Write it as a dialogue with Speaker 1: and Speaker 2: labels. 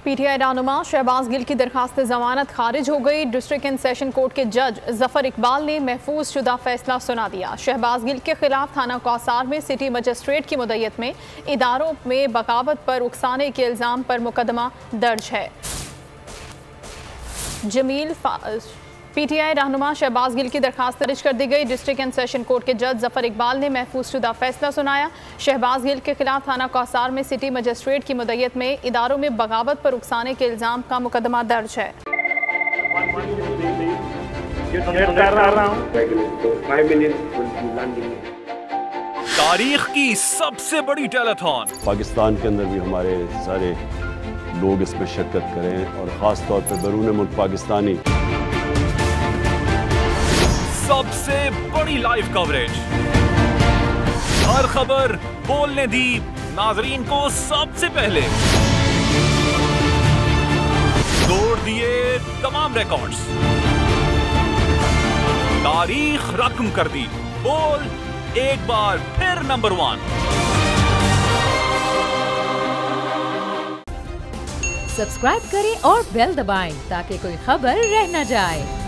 Speaker 1: PTI रहनुमा शहबाज गिल की दरखास्त जमानत खारिज हो गई। डिस्ट्रिक्ट एंड सेशन कोर्ट के जज जफर इकबाल ने महफूज शुदा फैसला सुना दिया। शहबाज गिल के खिलाफ थाना कौसार में सिटी मजिस्ट्रेट की मुद्दत में इदारों में बगावत पर उकसाने के इल्ज़ाम पर मुकदमा दर्ज है। पीटीआई रहनुमा शहबाज गिल की दरखास्त खारिज कर दी गई। डिस्ट्रिक्ट एंड सेशन कोर्ट के जज जफर इकबाल ने महफूज शुदा फैसला सुनाया। शहबाज गिल के खिलाफ थाना कौसार में सिटी मजिस्ट्रेट की मुद्दत में इदारों में बगावत पर उकसाने के इल्ज़ाम का मुकदमा दर्ज है।
Speaker 2: तारीख की सबसे बड़ी टेलीथॉन,
Speaker 3: पाकिस्तान के अंदर भी हमारे सारे लोग इसमें शिरकत करें और ख़ास तौर पर बैरून मुल्क पाकिस्तानी।
Speaker 2: सबसे बड़ी लाइव कवरेज, हर खबर बोलने दी नाजरीन को सबसे पहले, तोड़ दिए तमाम रिकॉर्ड्स, तारीख रकम कर दी, बोल एक बार फिर नंबर 1।
Speaker 4: सब्सक्राइब करें और बेल दबाएं ताकि कोई खबर रह न जाए।